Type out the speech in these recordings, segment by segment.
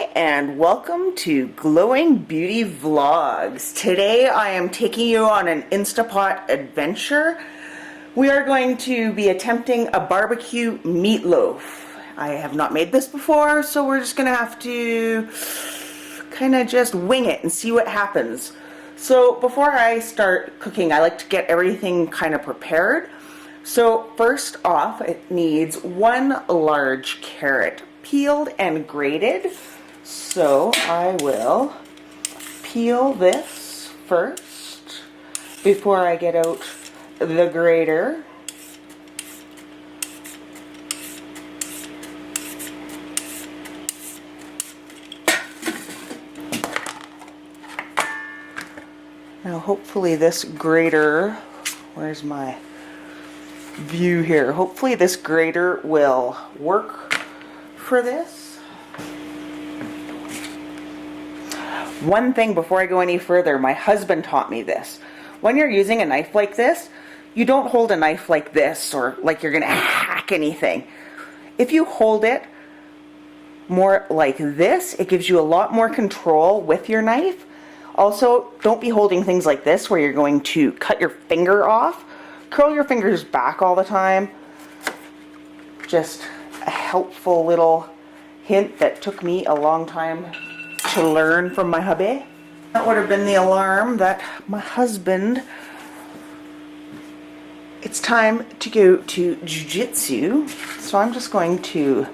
Hi and welcome to Glowing Beauty Vlogs. Today I am taking you on an Instapot adventure. We are going to be attempting a barbecue meatloaf. I have not made this before, so we're just gonna have to kind of just wing it and see what happens. So before I start cooking, I like to get everything kind of prepared. So first off, it needs one large carrot, peeled and grated. So I will peel this first before I get out the grater. Now hopefully this grater, where's my view here? Hopefully this grater will work for this. One thing before I go any further, my husband taught me this. When you're using a knife like this, you don't hold a knife like this or like you're gonna hack anything. If you hold it more like this, it gives you a lot more control with your knife. Also, don't be holding things like this where you're going to cut your finger off. Curl your fingers back all the time. Just a helpful little hint that took me a long time to learn from my hubby. That would have been the alarm that my husband, it's time to go to jiu-jitsu. So I'm just going to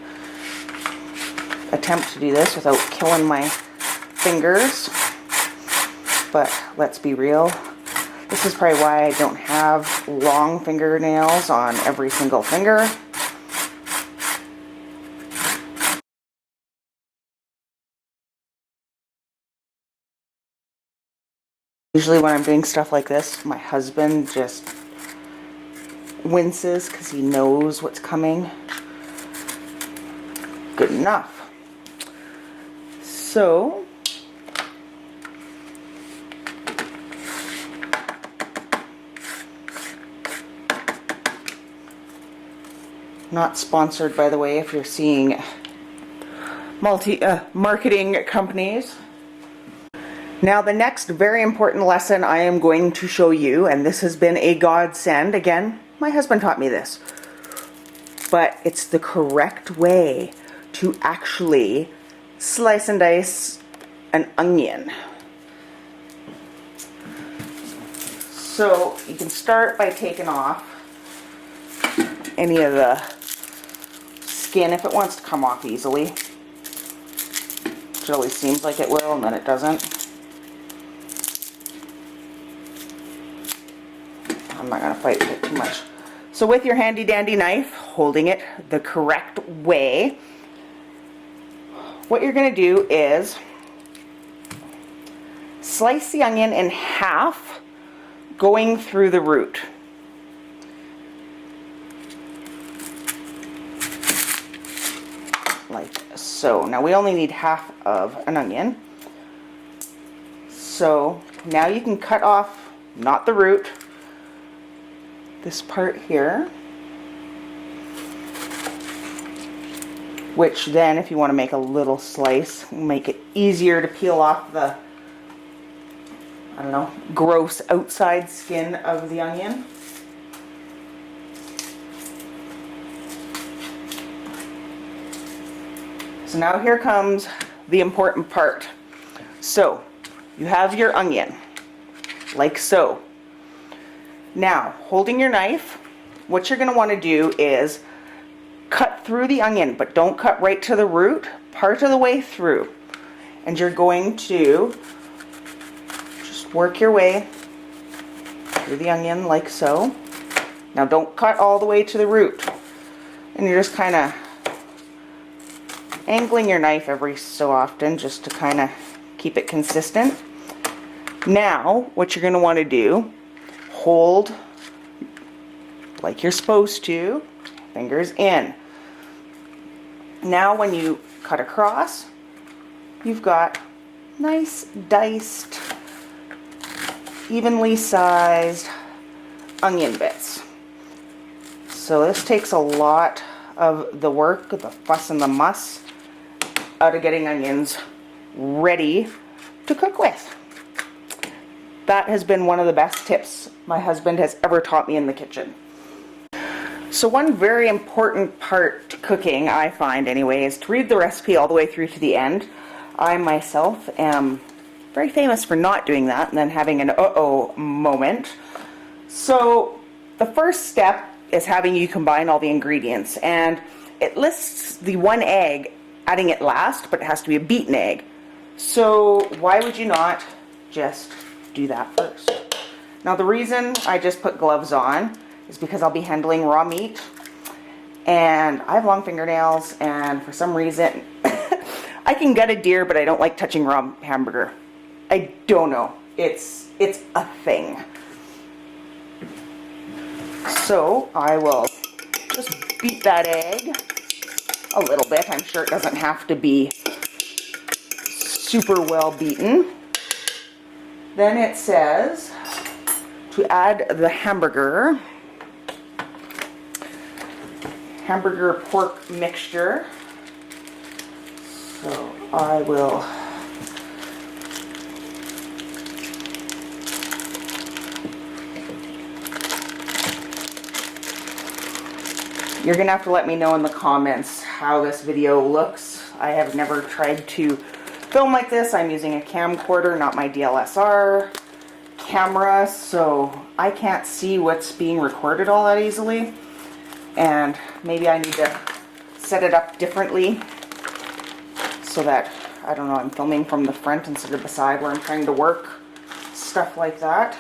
attempt to do this without killing my fingers. But let's be real, this is probably why I don't have long fingernails on every single finger. Usually when I'm doing stuff like this, my husband just winces because he knows what's coming. Good enough. So, not sponsored, by the way, if you're seeing marketing companies. Now the next very important lesson I am going to show you, and this has been a godsend, again, my husband taught me this, but it's the correct way to actually slice and dice an onion. So you can start by taking off any of the skin if it wants to come off easily. It always seems like it will, and then it doesn't. I'm not going to fight with it too much. So with your handy dandy knife, holding it the correct way, what you're going to do is slice the onion in half, going through the root. Like so. Now we only need half of an onion. So now you can cut off, not the root, this part here, which then if you want to make a little slice, make it easier to peel off the, I don't know, gross outside skin of the onion. So now here comes the important part. So you have your onion, like so. Now, holding your knife, what you're going to want to do is cut through the onion, but don't cut right to the root, part of the way through. And you're going to just work your way through the onion like so. Now don't cut all the way to the root. And you're just kind of angling your knife every so often just to kind of keep it consistent. Now, what you're going to want to do, hold like you're supposed to, fingers in. Now when you cut across, you've got nice diced, evenly sized onion bits. So this takes a lot of the work, the fuss and the muss, out of getting onions ready to cook with. That has been one of the best tips my husband has ever taught me in the kitchen. So one very important part to cooking, I find anyway, is to read the recipe all the way through to the end. I myself am very famous for not doing that and then having an uh-oh moment. So the first step is having you combine all the ingredients, and it lists the one egg, adding it last, but it has to be a beaten egg. So why would you not just do that first? Now the reason I just put gloves on is because I'll be handling raw meat, and I have long fingernails, and for some reason I can gut a deer, but I don't like touching raw hamburger. I don't know, it's a thing. So I will just beat that egg a little bit. I'm sure it doesn't have to be super well beaten. Then it says to add the hamburger pork mixture. So I will You're gonna have to let me know in the comments how this video looks. I have never tried to film like this. I'm using a camcorder, not my DSLR camera, so I can't see what's being recorded all that easily. And maybe I need to set it up differently so that, I don't know, I'm filming from the front instead of the side where I'm trying to work, stuff like that.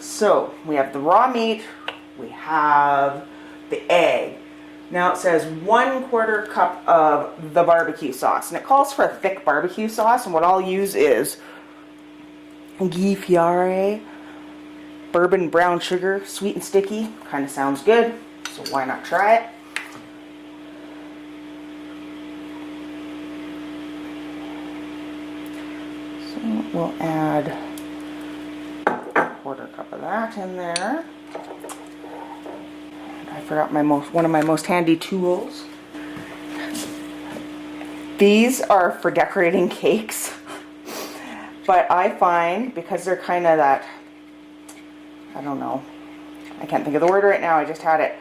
So we have the raw meat, we have the egg. Now it says 1/4 cup of the barbecue sauce, and it calls for a thick barbecue sauce, and what I'll use is ghee fiare, bourbon brown sugar, sweet and sticky. Kind of sounds good, so why not try it? So we'll add 1/4 cup of that in there. I forgot one of my most handy tools. These are for decorating cakes, but I find because they're kind of that, I don't know, I can't think of the word right now, I just had it.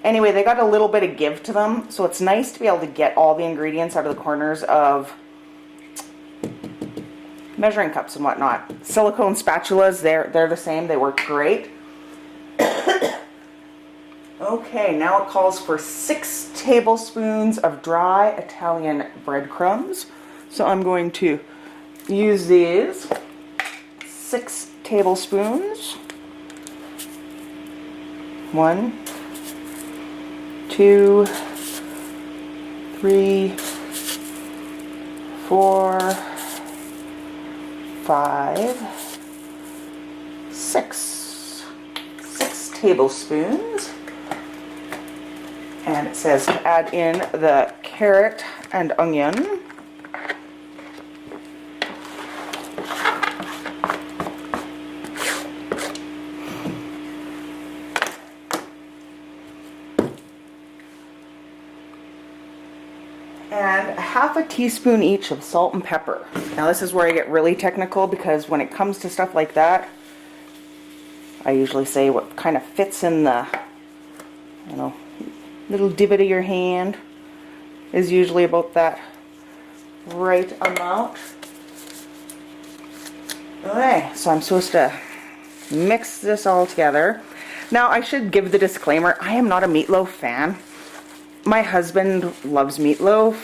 Anyway, they got a little bit of give to them, so it's nice to be able to get all the ingredients out of the corners of measuring cups and whatnot. Silicone spatulas, they're the same, they work great. Okay, now it calls for 6 tablespoons of dry Italian breadcrumbs. So I'm going to use these 6 tablespoons. 1, 2, 3, 4, 5, 6. 6 tablespoons. And it says to add in the carrot and onion. And 1/2 teaspoon each of salt and pepper. Now this is where I get really technical, because when it comes to stuff like that, I usually say what kind of fits in the, you know, little divot of your hand is usually about that right amount. Okay, so I'm supposed to mix this all together. Now I should give the disclaimer, I am not a meatloaf fan. My husband loves meatloaf,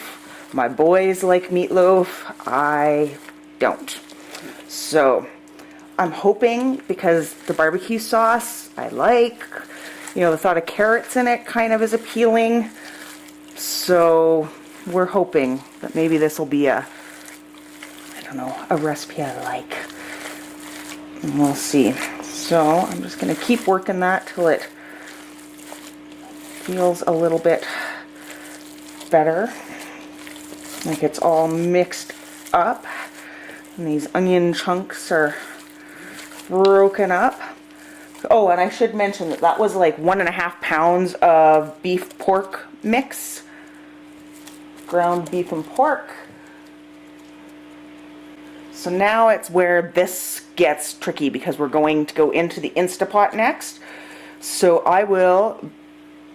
my boys like meatloaf, I don't. So I'm hoping, because the barbecue sauce I like, you know, the thought of carrots in it kind of is appealing. So we're hoping that maybe this will be a, I don't know, a recipe I like. And we'll see. So I'm just going to keep working that till it feels a little bit better. Like it's all mixed up. And these onion chunks are broken up. Oh, and I should mention that that was like 1.5 pounds of beef pork mix. ground beef and pork. So now it's where this gets tricky because we're going to go into the Instapot next. So I will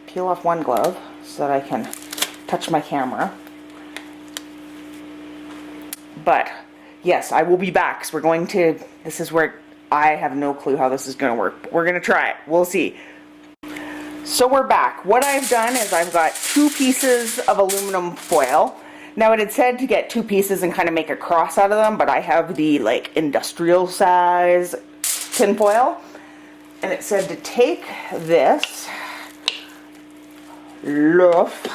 peel off one glove so that I can touch my camera. But yes, I will be back because we're going to, this is where I have no clue how this is going to work. But we're going to try it. We'll see. So we're back. What I've done is I've got 2 pieces of aluminum foil. Now it had said to get 2 pieces and kind of make a cross out of them, but I have the like industrial size tin foil. And it said to take this loaf,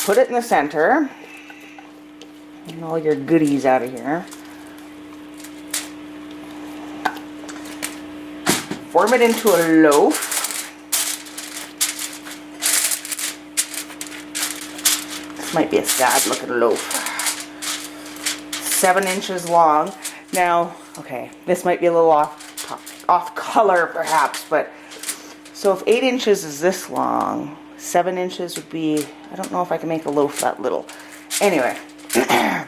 put it in the center, and all your goodies out of here. Form it into a loaf. Might be a sad looking loaf. 7 inches long. Now, okay, this might be a little off color perhaps, but so if 8 inches is this long, 7 inches would be, I don't know if I can make a loaf that little. Anyway, bad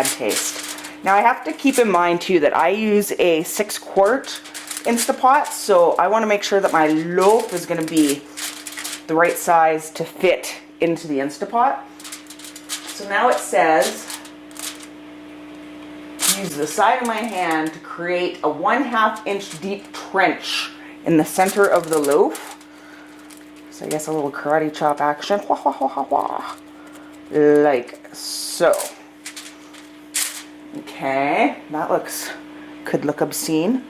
taste. Now I have to keep in mind too that I use a 6-quart Instapot, so I want to make sure that my loaf is going to be the right size to fit into the Instapot. So now it says use the side of my hand to create a 1/2 inch deep trench in the center of the loaf. So I guess a little karate chop action. Like so. Okay, that could look obscene.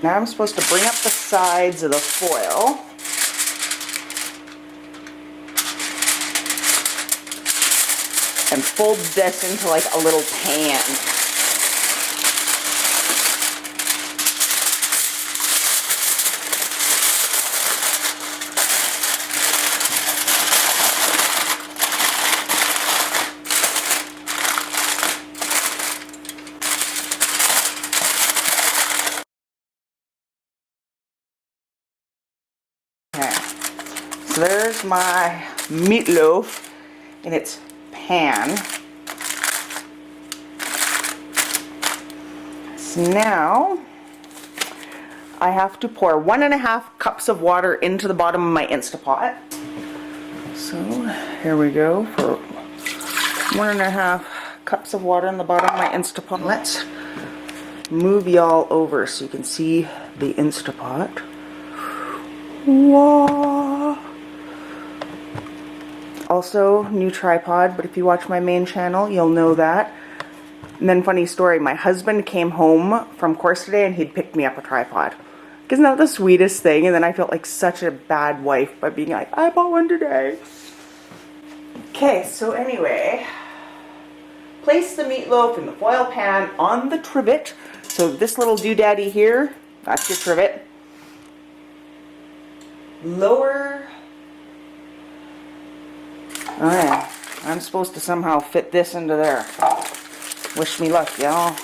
Now I'm supposed to bring up the sides of the foil. And fold this into like a little pan. Okay, so there's my meatloaf in its pan. So now I have to pour 1.5 cups of water into the bottom of my Instapot. So here we go for 1.5 cups of water in the bottom of my Instapot. Let's move y'all over so you can see the Instapot. Whoa. Also, new tripod, but if you watch my main channel, you'll know that. And then, funny story, my husband came home from course today and he'd picked me up a tripod. Isn't that the sweetest thing? And then I felt like such a bad wife by being like, I bought one today. Okay, so anyway, place the meatloaf in the foil pan on the trivet. So this little doodaddy here, that's your trivet. Lower. Alright, I'm supposed to somehow fit this into there. Wish me luck, y'all.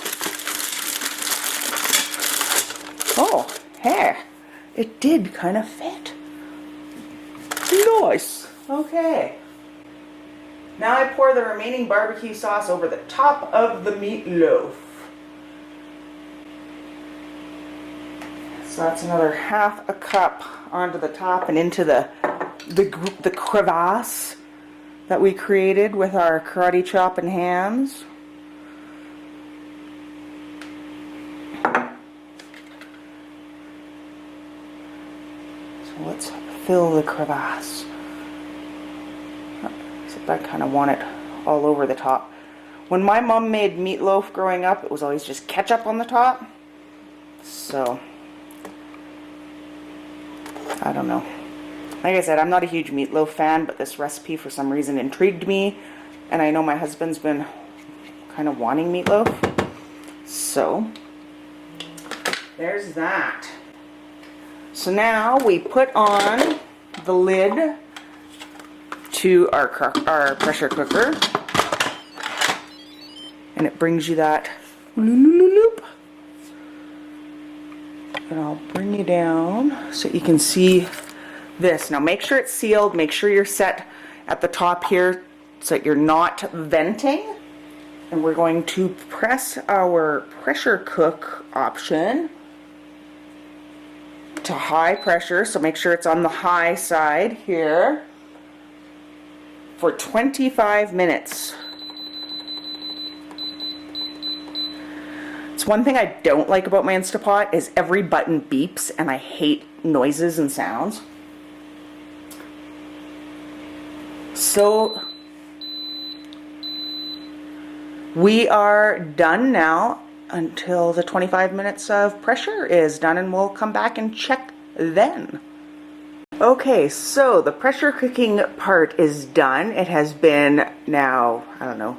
Oh, hey, it did kind of fit. Nice. Okay. Now I pour the remaining barbecue sauce over the top of the meatloaf. So that's another 1/2 cup onto the top and into the crevasse that we created with our karate chop and hands. So let's fill the crevasse. Except I kind of want it all over the top. When my mom made meatloaf growing up, it was always just ketchup on the top. So, I don't know. Like I said, I'm not a huge meatloaf fan, but this recipe for some reason intrigued me. And I know my husband's been kind of wanting meatloaf. So, there's that. So now we put on the lid to our pressure cooker. And it brings you that loop. And I'll bring you down so you can see this. Now make sure it's sealed, make sure you're set at the top here so that you're not venting. And we're going to press our pressure cook option to high pressure, so make sure it's on the high side here, for 25 minutes. It's one thing I don't like about my Instapot is every button beeps, and I hate noises and sounds. So we are done now until the 25 minutes of pressure is done, and we'll come back and check then. Okay, so the pressure cooking part is done. It has been now, I don't know,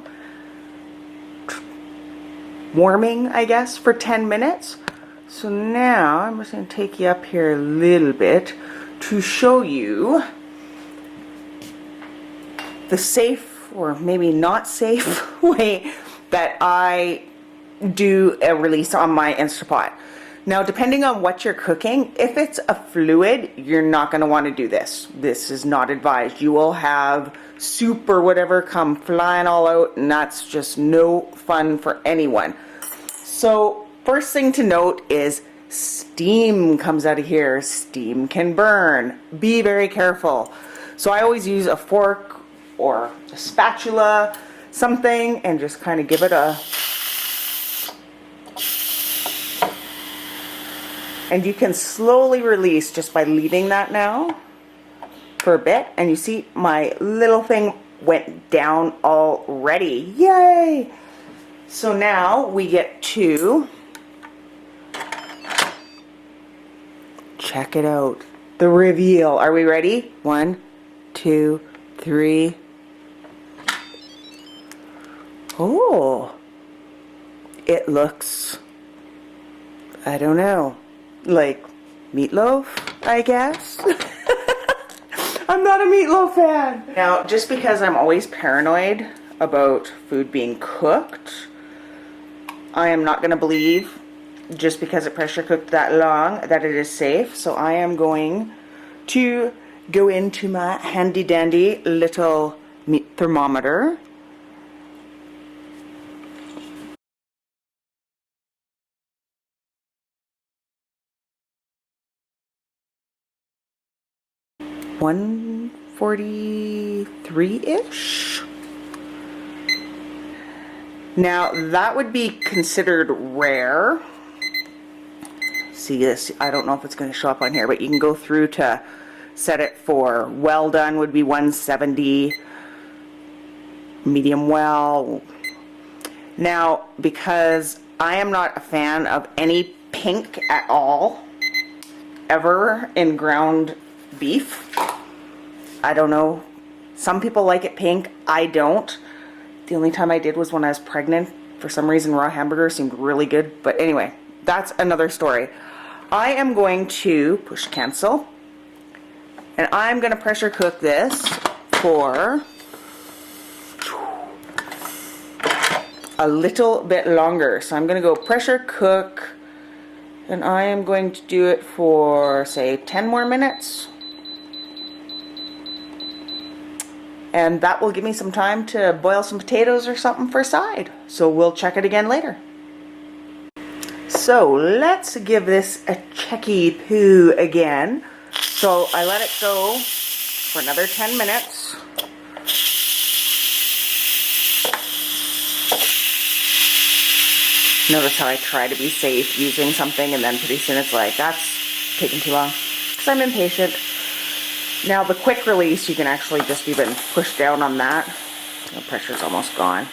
warming, I guess, for 10 minutes. So now I'm just going to take you up here a little bit to show you the safe, or maybe not safe, way that I do a release on my Instapot. Now, depending on what you're cooking, if it's a fluid, you're not going to want to do this. This is not advised. You will have soup or whatever come flying all out, and that's just no fun for anyone. So, first thing to note is steam comes out of here. Steam can burn. Be very careful. So I always use a fork or a spatula, something, and just kind of give it a... And you can slowly release just by leaving that now for a bit. And you see my little thing went down already. Yay! So now we get to check it out. The reveal. Are we ready? 1, 2, 3. Oh, it looks, I don't know, like meatloaf, I guess. I'm not a meatloaf fan. Now, just because I'm always paranoid about food being cooked, I am not going to believe, just because it pressure cooked that long, that it is safe. So I am going to go into my handy dandy little meat thermometer. $143-ish. Now that would be considered rare. See this, I don't know if it's going to show up on here, but you can go through to set it for well done would be 170, medium well. Now, because I am not a fan of any pink at all, ever, in ground beef, I don't know, some people like it pink, I don't. The only time I did was when I was pregnant. For some reason, raw hamburger seemed really good, but anyway, that's another story. I am going to push cancel, and I'm going to pressure cook this for a little bit longer. So I'm going to go pressure cook, and I am going to do it for, say, 10 more minutes. And that will give me some time to boil some potatoes or something for a side. So we'll check it again later. So let's give this a checky poo again. So I let it go for another 10 minutes. Notice how I try to be safe using something, and then pretty soon it's like, that's taking too long, because I'm impatient. Now the quick release, you can actually just even push down on that. The pressure's almost gone.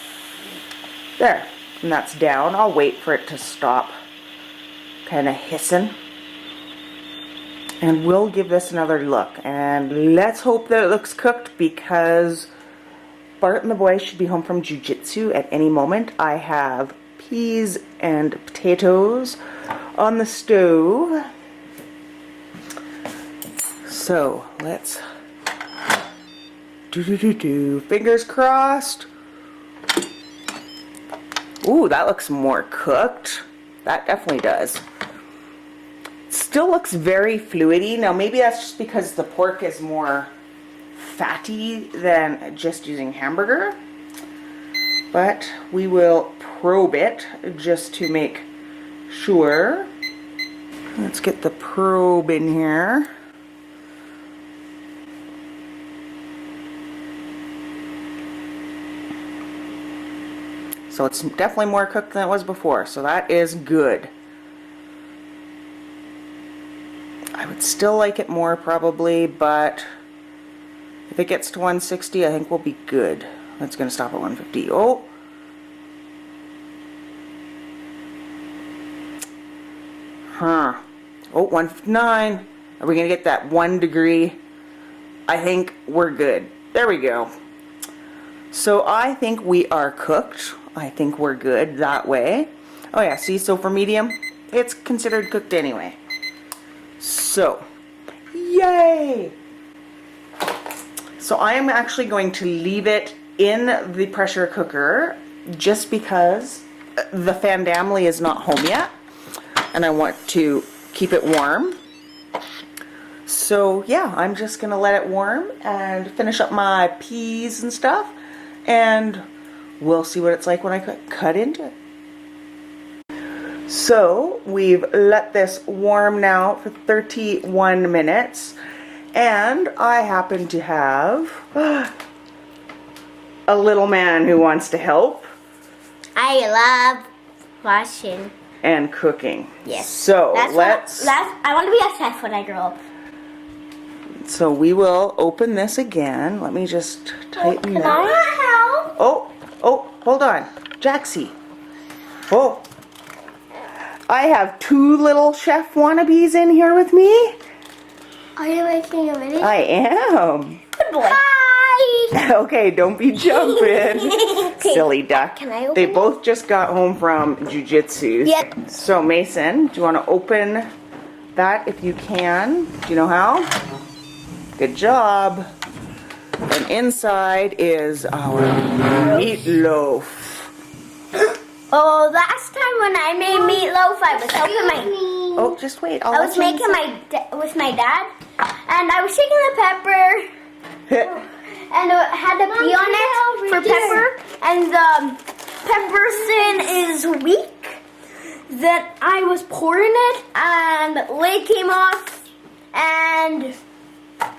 There, and that's down. I'll wait for it to stop kind of hissing. And we'll give this another look. And let's hope that it looks cooked, because Bart and the boys should be home from jiu-jitsu at any moment. I have peas and potatoes on the stove. So let's do. Fingers crossed. Ooh, that looks more cooked. That definitely does. Still looks very fluidy. Now maybe that's just because the pork is more fatty than just using hamburger. But we will probe it just to make sure. Let's get the probe in here. So it's definitely more cooked than it was before, so that is good. I would still like it more probably, but if it gets to 160, I think we'll be good. That's going to stop at 150. Oh! Huh. Oh, 159. Are we going to get that 1 degree? I think we're good. There we go. So I think we are cooked. I think we're good that way. Oh yeah, see, so for medium, it's considered cooked anyway. So, yay! So I am actually going to leave it in the pressure cooker just because the family is not home yet and I want to keep it warm. So yeah, I'm just gonna let it warm and finish up my peas and stuff, and we'll see what it's like when I cut into it. So we've let this warm now for 31 minutes, and I happen to have a little man who wants to help. I love washing and cooking. Yes. So I want to be a chef when I grow up. So we will open this again. Let me just tighten that. Can I help? Oh, hold on. Jaxie. Oh. I have 2 little chef wannabes in here with me. Are you making a video? I am. Good boy. Hi. Okay, don't be jumping. Silly duck. Can I open They both just got home from jiu-jitsu. Yep. So Mason, do you want to open that if you can? Do you know how? Good job. And inside is our meatloaf. Oh, last time when I made meatloaf, I was helping my. Oh, just wait. I was making with my dad, and I was taking the pepper, and it had a pea on it for pepper, and the pepper sin is weak. Then I was pouring it, and the lid came off, and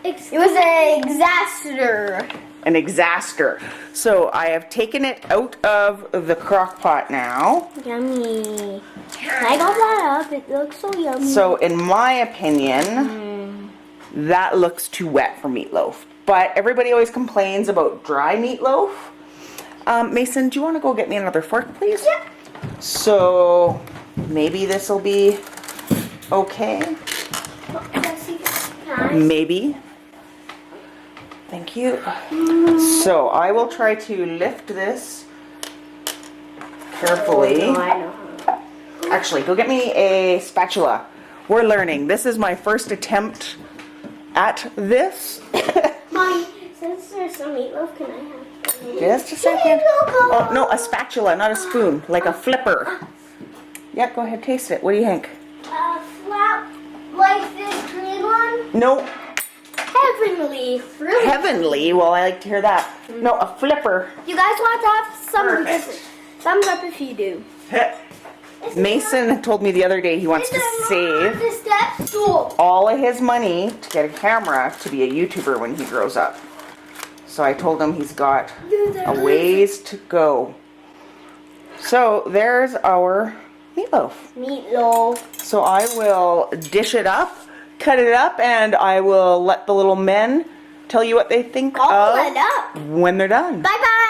it was a disaster. An exaster. So I have taken it out of the crock pot now. Yummy. I got that up. It looks so yummy. So in my opinion, that looks too wet for meatloaf. But everybody always complains about dry meatloaf. Mason, do you want to go get me another fork, please? Yeah. So maybe this will be okay. Maybe. Thank you. So I will try to lift this carefully. Oh, I know. Actually, go get me a spatula. We're learning. This is my first attempt at this. Mommy, since there's some meatloaf, can I have? Just a second. Oh, no, a spatula, not a spoon. Like a flipper. Yeah, go ahead, taste it. What do you think? Flat, like this green one? No. Heavenly. Really? Heavenly? Well, I like to hear that. No, a flipper. You guys want to have some Perfect. thumbs up if you do. Mason told me the other day he wants to save all of his money to get a camera to be a YouTuber when he grows up. So I told him he's got a ways to go. So there's our meatloaf. Meatloaf. So I will dish it up, cut it up, and I will let the little men tell you what they think All of lit up. when they're done. Bye bye.